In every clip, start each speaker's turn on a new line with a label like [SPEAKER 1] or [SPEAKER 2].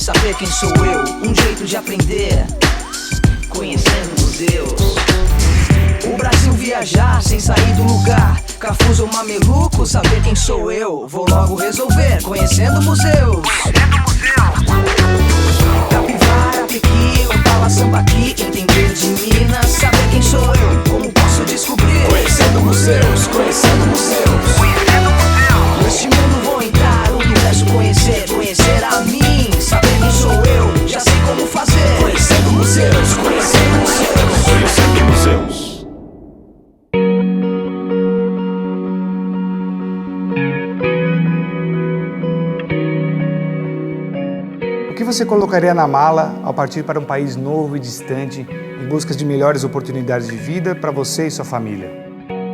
[SPEAKER 1] saber quem sou eu. Um jeito de aprender, conhecendo museus. O Brasil viajar sem sair do lugar. Cafuso ou mameluco, saber quem sou eu. Vou logo resolver, conhecendo museus. Capivara, Pequi, Opala, Sambaqui. Entender de Minas, saber quem sou eu. Como posso descobrir? Conhecendo museus, conhecendo museus. Neste mundo vou entrar, o universo conhecer. Conhecer a mim, saber quem sou eu. Já sei como fazer. Conhecendo museus, conhecendo museus. Conhecendo museus.
[SPEAKER 2] O que você colocaria na mala ao partir para um país novo e distante em busca de melhores oportunidades de vida para você e sua família?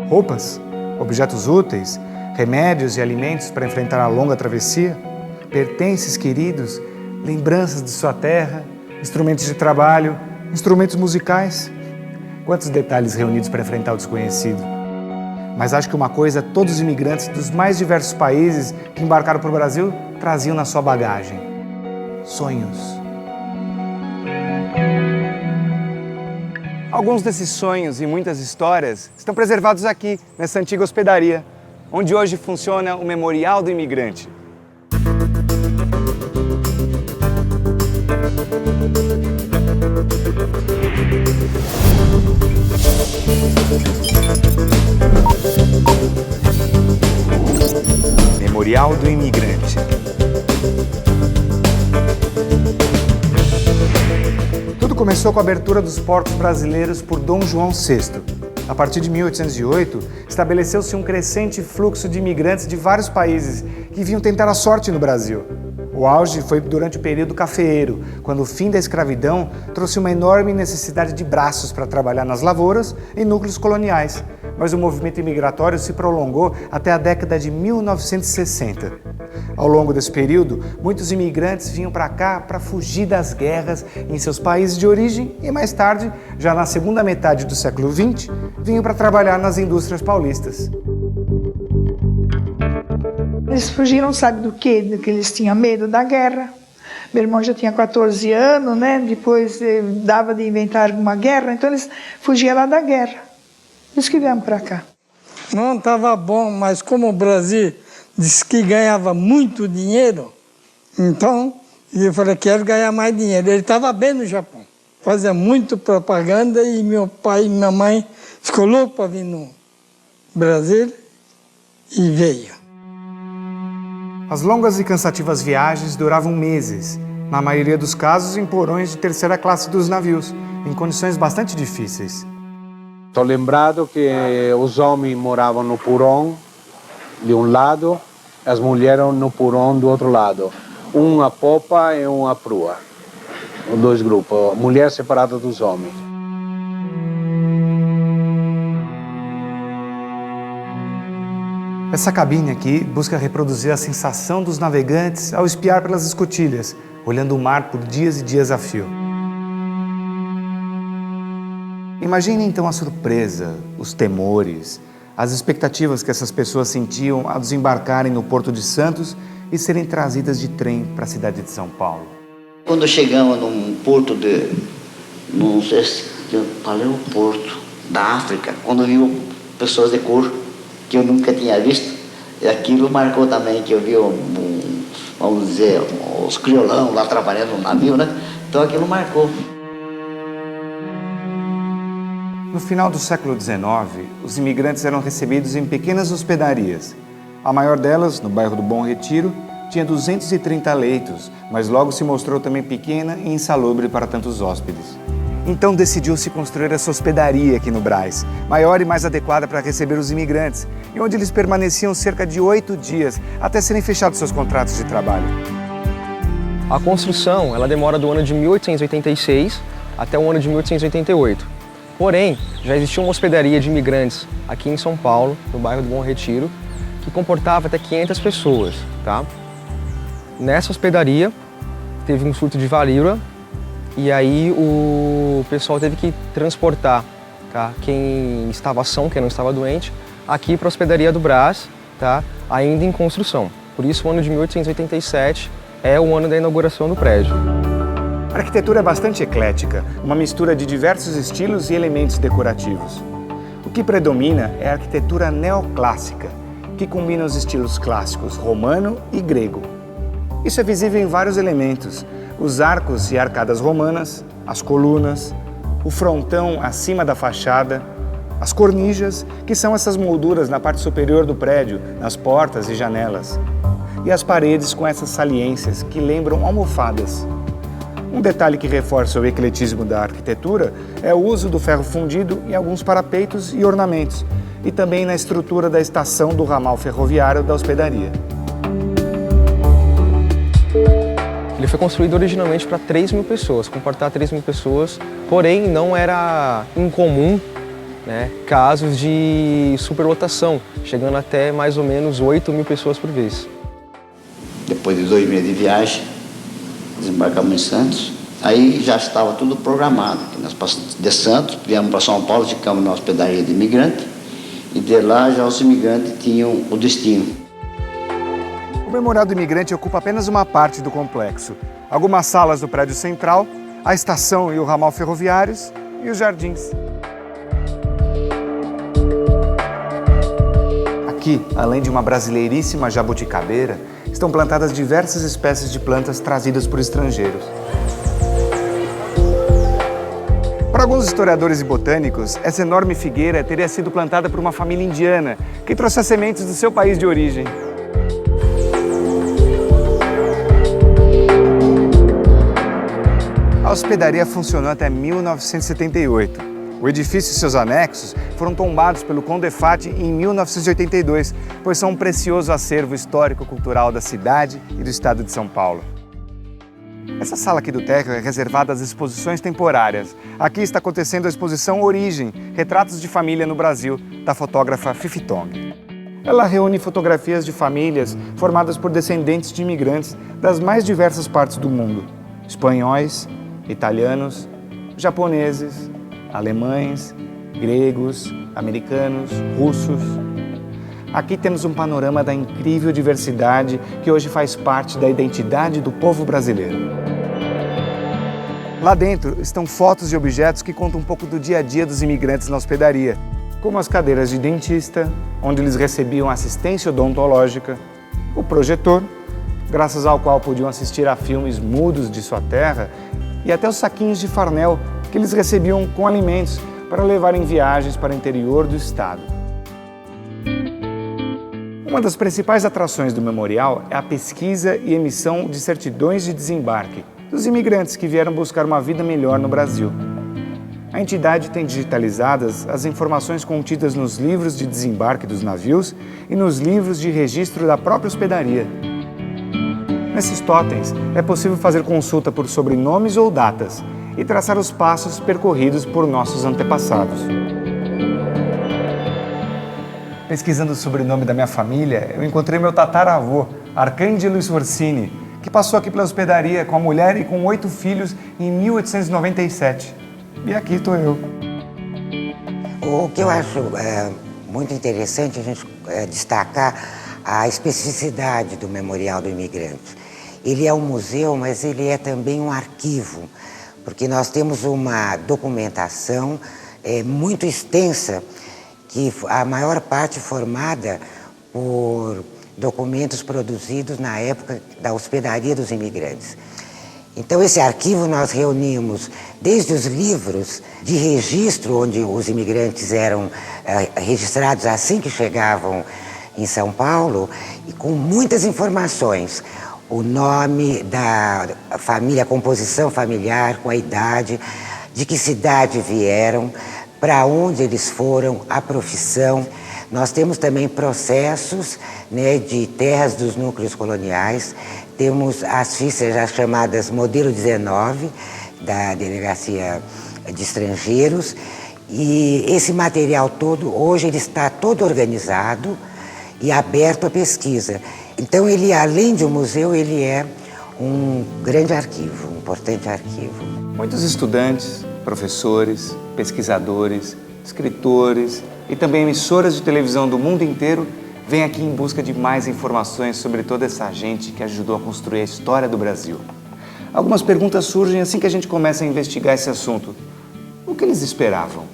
[SPEAKER 2] Roupas? Objetos úteis? Remédios e alimentos para enfrentar a longa travessia? Pertences queridos? Lembranças de sua terra? Instrumentos de trabalho? Instrumentos musicais? Quantos detalhes reunidos para enfrentar o desconhecido? Mas acho que uma coisa todos os imigrantes dos mais diversos países que embarcaram para o Brasil traziam na sua bagagem: sonhos. Alguns desses sonhos e muitas histórias estão preservados aqui, nessa antiga hospedaria, onde hoje funciona o Memorial do Imigrante. Memorial do Imigrante. Tudo começou com a abertura dos portos brasileiros por Dom João VI. A partir de 1808, estabeleceu-se um crescente fluxo de imigrantes de vários países que vinham tentar a sorte no Brasil. O auge foi durante o período cafeeiro, quando o fim da escravidão trouxe uma enorme necessidade de braços para trabalhar nas lavouras e núcleos coloniais. Mas o movimento imigratório se prolongou até a década de 1960. Ao longo desse período, muitos imigrantes vinham para cá para fugir das guerras em seus países de origem e mais tarde, já na segunda metade do século XX, vinham para trabalhar nas indústrias paulistas.
[SPEAKER 3] Eles fugiram, sabe do quê? Do que eles tinham medo da guerra. Meu irmão já tinha 14 anos, né? Depois dava de inventar alguma guerra, então eles fugiam lá da guerra. Por isso que viemos para cá.
[SPEAKER 4] Não estava bom, mas como o Brasil disse que ganhava muito dinheiro, então eu falei, quero ganhar mais dinheiro. Ele estava bem no Japão, fazia muito propaganda e meu pai e minha mãe ficou louco para vir no Brasil e veio.
[SPEAKER 2] As longas e cansativas viagens duravam meses, na maioria dos casos em porões de terceira classe dos navios, em condições bastante difíceis.
[SPEAKER 5] Estou lembrado que os homens moravam no porão de um lado, as mulheres no porão do outro lado. Um à popa e um à proa. Os dois grupos, mulher separada dos homens.
[SPEAKER 2] Essa cabine aqui busca reproduzir a sensação dos navegantes ao espiar pelas escotilhas, olhando o mar por dias e dias a fio. Imagine então a surpresa, os temores, as expectativas que essas pessoas sentiam ao desembarcarem no Porto de Santos e serem trazidas de trem para a cidade de São Paulo.
[SPEAKER 6] Quando chegamos num porto não sei se eu falei o porto da África, quando vi pessoas de cor que eu nunca tinha visto, e aquilo marcou também, que eu vi, vamos dizer, os criolão lá trabalhando no navio, né? Então aquilo marcou.
[SPEAKER 2] No final do século XIX, os imigrantes eram recebidos em pequenas hospedarias. A maior delas, no bairro do Bom Retiro, tinha 230 leitos, mas logo se mostrou também pequena e insalubre para tantos hóspedes. Então decidiu-se construir essa hospedaria aqui no Brás, maior e mais adequada para receber os imigrantes, e onde eles permaneciam cerca de 8 dias, até serem fechados seus contratos de trabalho.
[SPEAKER 7] A construção ela demora do ano de 1886 até o ano de 1888. Porém, já existia uma hospedaria de imigrantes aqui em São Paulo, no bairro do Bom Retiro, que comportava até 500 pessoas, tá? Nessa hospedaria, teve um surto de varíola e aí o pessoal teve que transportar, tá, quem estava são, quem não estava doente, aqui para a hospedaria do Brás, tá, ainda em construção. Por isso, o ano de 1887 é o ano da inauguração do prédio.
[SPEAKER 2] A arquitetura é bastante eclética, uma mistura de diversos estilos e elementos decorativos. O que predomina é a arquitetura neoclássica, que combina os estilos clássicos romano e grego. Isso é visível em vários elementos: os arcos e arcadas romanas, as colunas, o frontão acima da fachada, as cornijas, que são essas molduras na parte superior do prédio, nas portas e janelas, e as paredes com essas saliências que lembram almofadas. Um detalhe que reforça o ecletismo da arquitetura é o uso do ferro fundido em alguns parapeitos e ornamentos, e também na estrutura da estação do ramal ferroviário da hospedaria.
[SPEAKER 7] Ele foi construído originalmente para 3.000 pessoas, comportar 3.000 pessoas, porém não era incomum, né, casos de superlotação, chegando até mais ou menos 8.000 pessoas por vez.
[SPEAKER 6] Depois de 2 meses de viagem, desembarcamos em Santos. Aí já estava tudo programado. Nós passamos de Santos, viemos para São Paulo, ficamos na hospedaria de imigrante, e de lá já os imigrantes tinham o destino.
[SPEAKER 2] O Memorial do Imigrante ocupa apenas uma parte do complexo. Algumas salas do prédio central, a estação e o ramal ferroviários e os jardins. Aqui, além de uma brasileiríssima jabuticabeira, estão plantadas diversas espécies de plantas trazidas por estrangeiros. Para alguns historiadores e botânicos, essa enorme figueira teria sido plantada por uma família indiana que trouxe as sementes do seu país de origem. A hospedaria funcionou até 1978. O edifício e seus anexos foram tombados pelo Condefat em 1982, pois são um precioso acervo histórico-cultural da cidade e do estado de São Paulo. Essa sala aqui do térreo é reservada às exposições temporárias. Aqui está acontecendo a exposição Origem, Retratos de Família no Brasil, da fotógrafa Fifi Tong. Ela reúne fotografias de famílias formadas por descendentes de imigrantes das mais diversas partes do mundo: espanhóis, italianos, japoneses, alemães, gregos, americanos, russos. Aqui temos um panorama da incrível diversidade que hoje faz parte da identidade do povo brasileiro. Lá dentro estão fotos e objetos que contam um pouco do dia a dia dos imigrantes na hospedaria, como as cadeiras de dentista, onde eles recebiam assistência odontológica, o projetor, graças ao qual podiam assistir a filmes mudos de sua terra, e até os saquinhos de farnel que eles recebiam com alimentos para levar em viagens para o interior do estado. Uma das principais atrações do memorial é a pesquisa e emissão de certidões de desembarque dos imigrantes que vieram buscar uma vida melhor no Brasil. A entidade tem digitalizadas as informações contidas nos livros de desembarque dos navios e nos livros de registro da própria hospedaria. Nesses totens, é possível fazer consulta por sobrenomes ou datas e traçar os passos percorridos por nossos antepassados. Pesquisando o sobrenome da minha família, eu encontrei meu tataravô, Arcângelo Sforzini, que passou aqui pela hospedaria com a mulher e com 8 filhos em 1897. E aqui estou eu.
[SPEAKER 8] O que eu acho muito interessante a gente destacar a especificidade do Memorial do Imigrante. Ele é um museu, mas ele é também um arquivo, porque nós temos uma documentação muito extensa, que a maior parte formada por documentos produzidos na época da hospedaria dos imigrantes. Então, esse arquivo nós reunimos desde os livros de registro, onde os imigrantes eram registrados assim que chegavam em São Paulo, e com muitas informações. O nome da família, a composição familiar, com a idade, de que cidade vieram, para onde eles foram, a profissão. Nós temos também processos, né, de terras dos núcleos coloniais. Temos as fichas já chamadas Modelo 19, da Delegacia de Estrangeiros. E esse material todo, hoje, ele está todo organizado e aberto à pesquisa. Então, ele, além de um museu, ele é um grande arquivo, um importante arquivo.
[SPEAKER 2] Muitos estudantes, professores, pesquisadores, escritores e também emissoras de televisão do mundo inteiro vem aqui em busca de mais informações sobre toda essa gente que ajudou a construir a história do Brasil. Algumas perguntas surgem assim que a gente começa a investigar esse assunto. O que eles esperavam?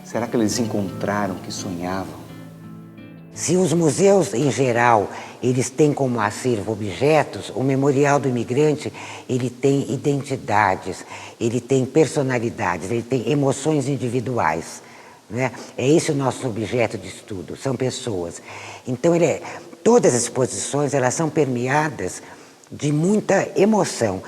[SPEAKER 2] Será que eles encontraram o que sonhavam?
[SPEAKER 8] Se os museus, em geral, eles têm como acervo objetos, o Memorial do Imigrante, ele tem identidades, ele tem personalidades, ele tem emoções individuais, né? É esse o nosso objeto de estudo, são pessoas. Então, todas as exposições, elas são permeadas de muita emoção.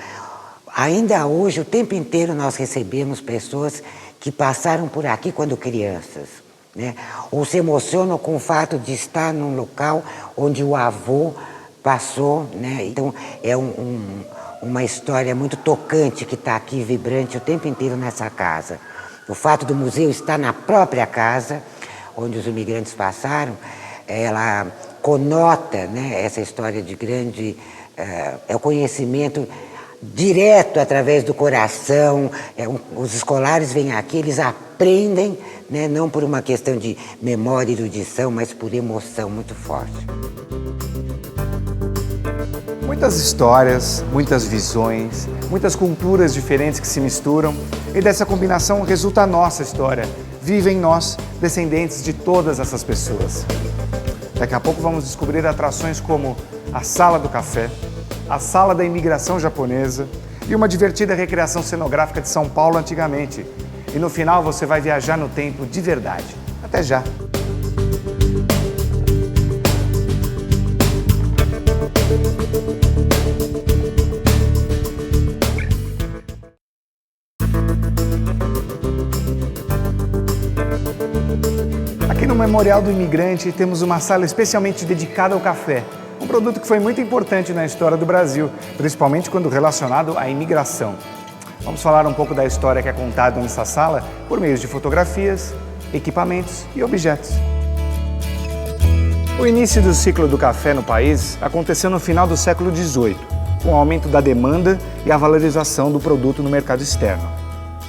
[SPEAKER 8] Ainda hoje, o tempo inteiro, nós recebemos pessoas que passaram por aqui quando crianças, né? Ou se emocionam com o fato de estar num local onde o avô passou, né? Então, é uma história muito tocante que está aqui, vibrante, o tempo inteiro nessa casa. O fato do museu estar na própria casa, onde os imigrantes passaram, ela conota, né, essa história de grande... é o conhecimento direto através do coração. Os escolares vêm aqui, eles aprendem, né, não por uma questão de memória e erudição, mas por emoção muito forte.
[SPEAKER 2] Muitas histórias, muitas visões, muitas culturas diferentes que se misturam, e dessa combinação resulta a nossa história. Vive em nós, descendentes de todas essas pessoas. Daqui a pouco vamos descobrir atrações como a Sala do Café, a Sala da Imigração Japonesa e uma divertida recriação cenográfica de São Paulo antigamente. E no final você vai viajar no tempo de verdade. Até já! Aqui no Memorial do Imigrante temos uma sala especialmente dedicada ao café, um produto que foi muito importante na história do Brasil, principalmente quando relacionado à imigração. Vamos falar um pouco da história que é contada nessa sala por meio de fotografias, equipamentos e objetos. O início do ciclo do café no país aconteceu no final do século XVIII, com o aumento da demanda e a valorização do produto no mercado externo.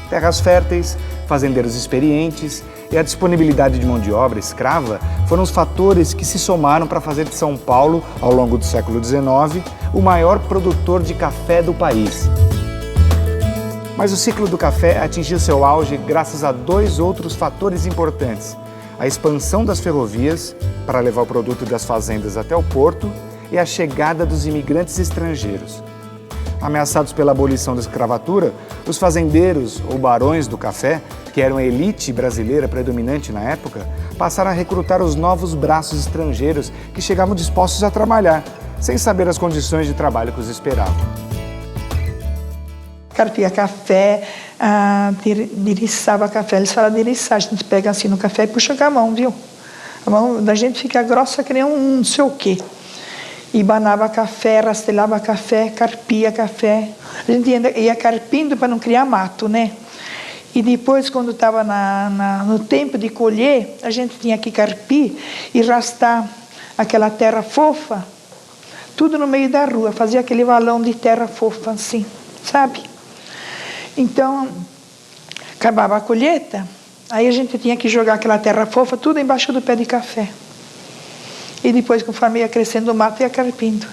[SPEAKER 2] Terras férteis, fazendeiros experientes e a disponibilidade de mão de obra escrava foram os fatores que se somaram para fazer de São Paulo, ao longo do século XIX, o maior produtor de café do país. Mas o ciclo do café atingiu seu auge graças a dois outros fatores importantes: a expansão das ferrovias para levar o produto das fazendas até o porto e a chegada dos imigrantes estrangeiros. Ameaçados pela abolição da escravatura, os fazendeiros ou barões do café, que eram a elite brasileira predominante na época, passaram a recrutar os novos braços estrangeiros que chegavam dispostos a trabalhar, sem saber as condições de trabalho que os esperavam.
[SPEAKER 3] Carpia café, diriçava café. Eles falam diriçar, a gente pega assim no café e puxa com a mão, viu? A mão da gente fica grossa que nem um não sei o quê. E banava café, rastelava café, carpia café. A gente ia carpindo para não criar mato, né? E depois, quando estava no tempo de colher, a gente tinha que carpir e rastar aquela terra fofa, tudo no meio da rua. Fazia aquele valão de terra fofa assim, sabe? Então, acabava a colheita, aí a gente tinha que jogar aquela terra fofa tudo embaixo do pé de café. E depois, conforme ia crescendo o mato, ia carpindo.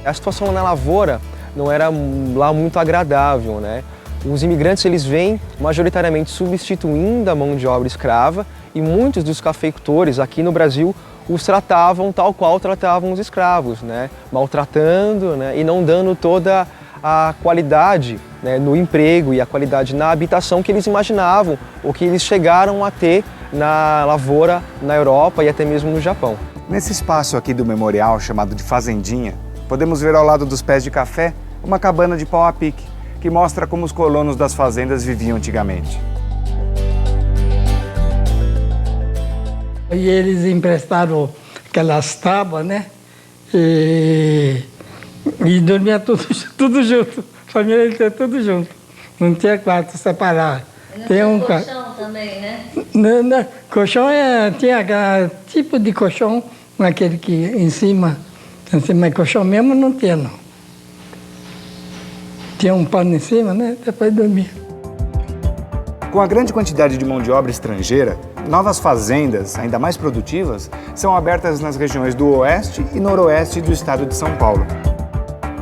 [SPEAKER 7] A situação na lavoura não era lá muito agradável, né? Os imigrantes, eles vêm majoritariamente substituindo a mão de obra escrava e muitos dos cafeicultores aqui no Brasil os tratavam tal qual tratavam os escravos, né? Maltratando, né? E não dando toda a qualidade, né, no emprego e a qualidade na habitação que eles imaginavam ou que eles chegaram a ter na lavoura na Europa e até mesmo no Japão.
[SPEAKER 2] Nesse espaço aqui do memorial, chamado de Fazendinha, podemos ver ao lado dos pés de café uma cabana de pau a pique, que mostra como os colonos das fazendas viviam antigamente.
[SPEAKER 4] E eles emprestaram aquelas tábuas, né? E dormia tudo junto. A família inteira tudo junto. Não tinha quarto separado.
[SPEAKER 9] Não tinha colchão também, né?
[SPEAKER 4] Não, colchão tinha aquele tipo de colchão, aquele que em cima, mas colchão mesmo não tinha, não. Tinha um pano em cima, né? Depois dormia.
[SPEAKER 2] Com a grande quantidade de mão de obra estrangeira, novas fazendas, ainda mais produtivas, são abertas nas regiões do oeste e noroeste do estado de São Paulo.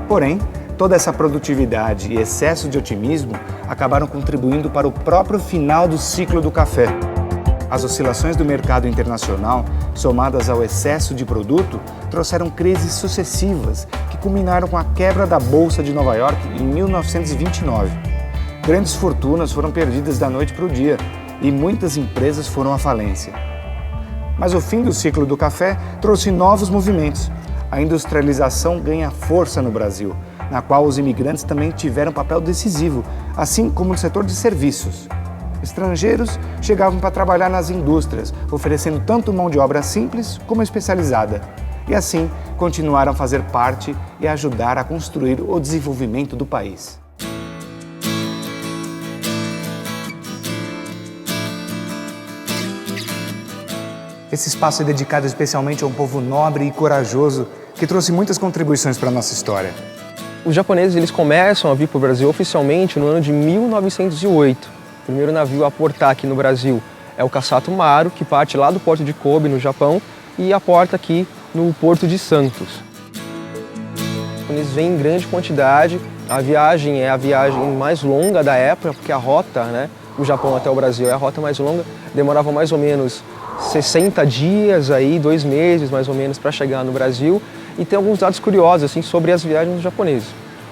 [SPEAKER 2] Porém, toda essa produtividade e excesso de otimismo acabaram contribuindo para o próprio final do ciclo do café. As oscilações do mercado internacional, somadas ao excesso de produto, trouxeram crises sucessivas que culminaram com a quebra da Bolsa de Nova York em 1929. Grandes fortunas foram perdidas da noite para o dia e muitas empresas foram à falência. Mas o fim do ciclo do café trouxe novos movimentos. A industrialização ganha força no Brasil, na qual os imigrantes também tiveram papel decisivo, assim como no setor de serviços. Estrangeiros chegavam para trabalhar nas indústrias, oferecendo tanto mão de obra simples como especializada. E assim continuaram a fazer parte e ajudar a construir o desenvolvimento do país. Esse espaço é dedicado especialmente a um povo nobre e corajoso que trouxe muitas contribuições para a nossa história.
[SPEAKER 7] Os japoneses eles começam a vir para o Brasil oficialmente no ano de 1908. O primeiro navio a aportar aqui no Brasil é o Kassato Maru, que parte lá do porto de Kobe, no Japão, e aporta aqui no porto de Santos. Eles vêm em grande quantidade. A viagem é a viagem mais longa da época, porque a rota, do Japão até o Brasil é a rota mais longa. Demorava mais ou menos 60 dias, 2 meses mais ou menos, para chegar no Brasil. E tem alguns dados curiosos assim, sobre as viagens dos japoneses.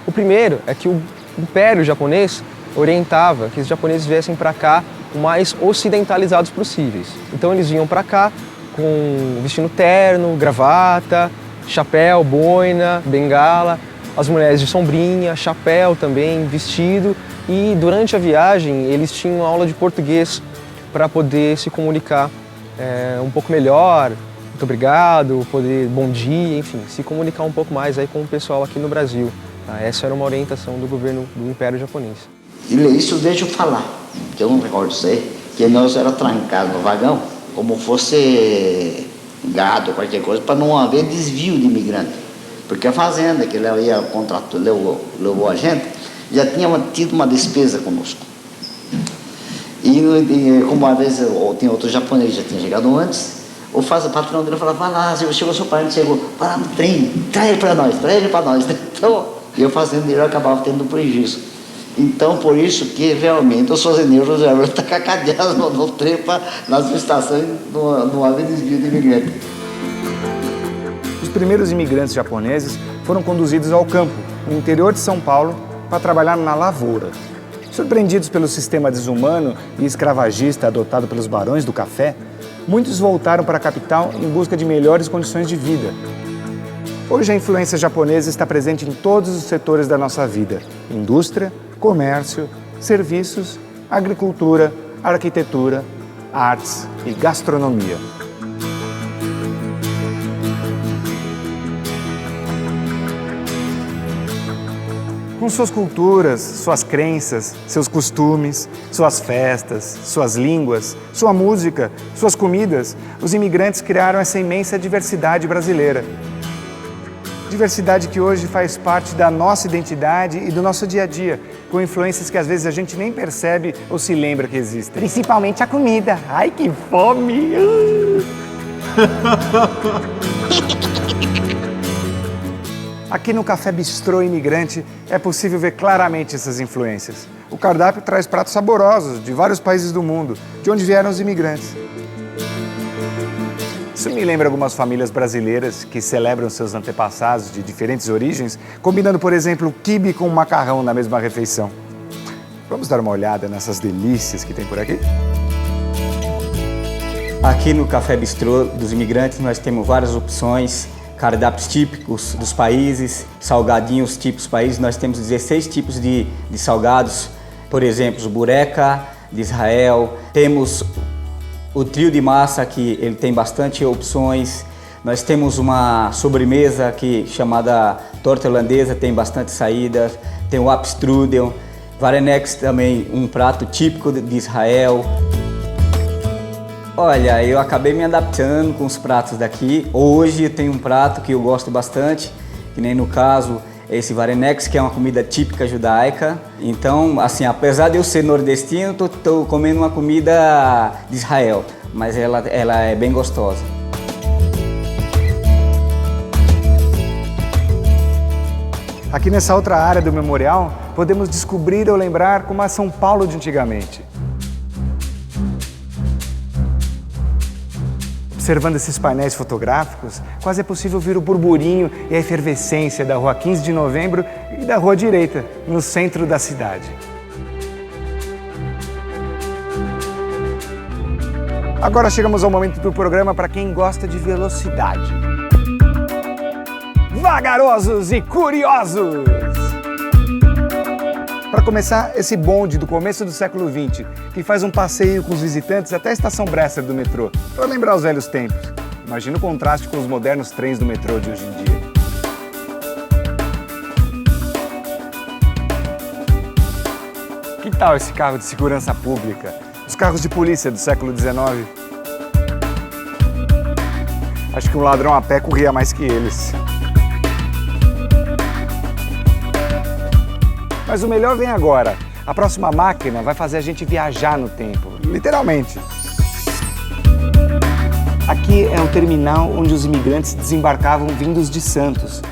[SPEAKER 7] O primeiro é que o Império Japonês orientava que os japoneses viessem para cá o mais ocidentalizados possíveis. Então eles vinham para cá vestindo terno, gravata, chapéu, boina, bengala, as mulheres de sombrinha, chapéu também, vestido. E durante a viagem eles tinham aula de português para poder se comunicar um pouco melhor. Muito obrigado, bom dia, enfim, se comunicar um pouco mais aí com o pessoal aqui no Brasil. Essa era uma orientação do governo do Império Japonês.
[SPEAKER 6] E isso deixa eu falar, que eu não recordo isso aí, que nós era trancado no vagão, como fosse gado ou qualquer coisa, para não haver desvio de imigrante. Porque a fazenda que levou a gente, já tinha tido uma despesa conosco. E como uma vez tinha outro japonês que já tinha chegado antes, o patrão dele falava, vai lá, chegou seu parente, chegou, vai lá no trem, traz ele para nós. Então, e o fazendeiro acabava tendo prejuízo. Então, por isso que realmente os fazendeiros estão cacadeados no trem, nas estações, não haver desvio de imigrante.
[SPEAKER 2] Os primeiros imigrantes japoneses foram conduzidos ao campo, no interior de São Paulo, para trabalhar na lavoura. Surpreendidos pelo sistema desumano e escravagista adotado pelos barões do café, muitos voltaram para a capital em busca de melhores condições de vida. Hoje a influência japonesa está presente em todos os setores da nossa vida: indústria, comércio, serviços, agricultura, arquitetura, artes e gastronomia. Com suas culturas, suas crenças, seus costumes, suas festas, suas línguas, sua música, suas comidas, os imigrantes criaram essa imensa diversidade brasileira. Diversidade que hoje faz parte da nossa identidade e do nosso dia a dia, com influências que às vezes a gente nem percebe ou se lembra que existem. Principalmente a comida. Ai, que fome! Aqui no Café Bistrô Imigrante é possível ver claramente essas influências. O cardápio traz pratos saborosos de vários países do mundo, de onde vieram os imigrantes. Isso me lembra algumas famílias brasileiras que celebram seus antepassados de diferentes origens, combinando, por exemplo, quibe com macarrão na mesma refeição. Vamos dar uma olhada nessas delícias que tem por aqui?
[SPEAKER 10] Aqui no Café Bistrô dos Imigrantes nós temos várias opções, cardápios típicos dos países, salgadinhos típicos países. Nós temos 16 tipos de salgados, por exemplo, o bureca de Israel. Temos o trio de massa, que ele tem bastante opções. Nós temos uma sobremesa chamada torta holandesa, tem bastante saídas. Tem o apstrudel, varenex também, um prato típico de Israel. Olha, eu acabei me adaptando com os pratos daqui. Hoje tem um prato que eu gosto bastante, que nem no caso esse varenex, que é uma comida típica judaica. Então, assim, apesar de eu ser nordestino, tô comendo uma comida de Israel. mas ela é bem gostosa.
[SPEAKER 2] Aqui nessa outra área do memorial, podemos descobrir ou lembrar como é São Paulo de antigamente. Observando esses painéis fotográficos, quase é possível ver o burburinho e a efervescência da Rua 15 de Novembro e da Rua Direita, no centro da cidade. Agora chegamos ao momento do programa para quem gosta de velocidade. Vagarosos e curiosos! Para começar, esse bonde do começo do século XX, que faz um passeio com os visitantes até a estação Bresser do metrô, para lembrar os velhos tempos. Imagina o contraste com os modernos trens do metrô de hoje em dia. Que tal esse carro de segurança pública? Os carros de polícia do século XIX? Acho que um ladrão a pé corria mais que eles. Mas o melhor vem agora. A próxima máquina vai fazer a gente viajar no tempo, literalmente. Aqui é um terminal onde os imigrantes desembarcavam vindos de Santos.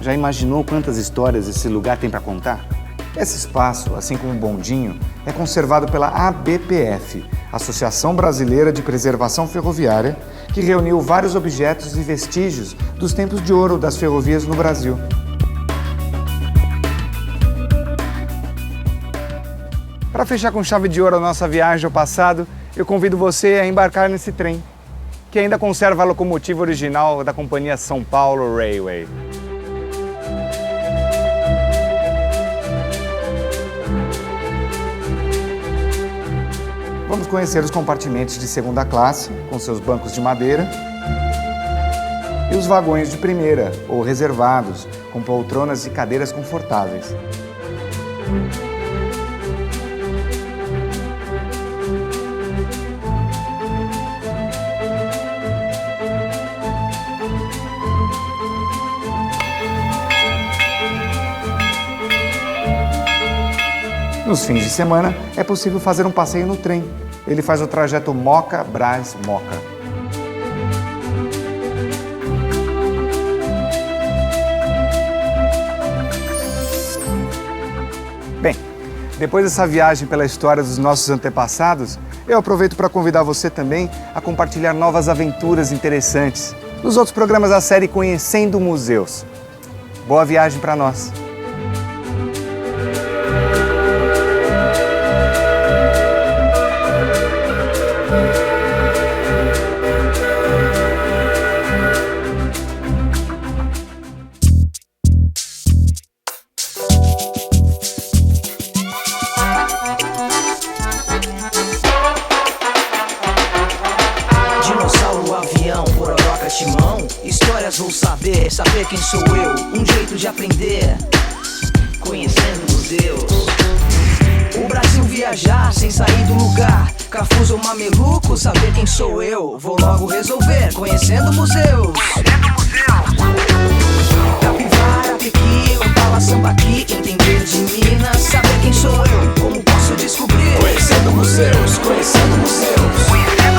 [SPEAKER 2] Já imaginou quantas histórias esse lugar tem para contar? Esse espaço, assim como o bondinho, é conservado pela ABPF, Associação Brasileira de Preservação Ferroviária, que reuniu vários objetos e vestígios dos tempos de ouro das ferrovias no Brasil. Para fechar com chave de ouro a nossa viagem ao passado, eu convido você a embarcar nesse trem, que ainda conserva a locomotiva original da companhia São Paulo Railway. Vamos conhecer os compartimentos de segunda classe, com seus bancos de madeira, e os vagões de primeira, ou reservados, com poltronas e cadeiras confortáveis. Nos fins de semana, é possível fazer um passeio no trem. Ele faz o trajeto Moca-Brás-Moca. Bem, depois dessa viagem pela história dos nossos antepassados, eu aproveito para convidar você também a compartilhar novas aventuras interessantes nos outros programas da série Conhecendo Museus. Boa viagem para nós!
[SPEAKER 1] Vou saber quem sou eu, um jeito de aprender, conhecendo museus. O Brasil viajar sem sair do lugar, Cafuz ou Mameluco, saber quem sou eu, vou logo resolver, conhecendo museus. Capivara, Pequi, Opala, Sambaqui, entender de Minas, saber quem sou eu, como posso descobrir, conhecendo museus, conhecendo museus.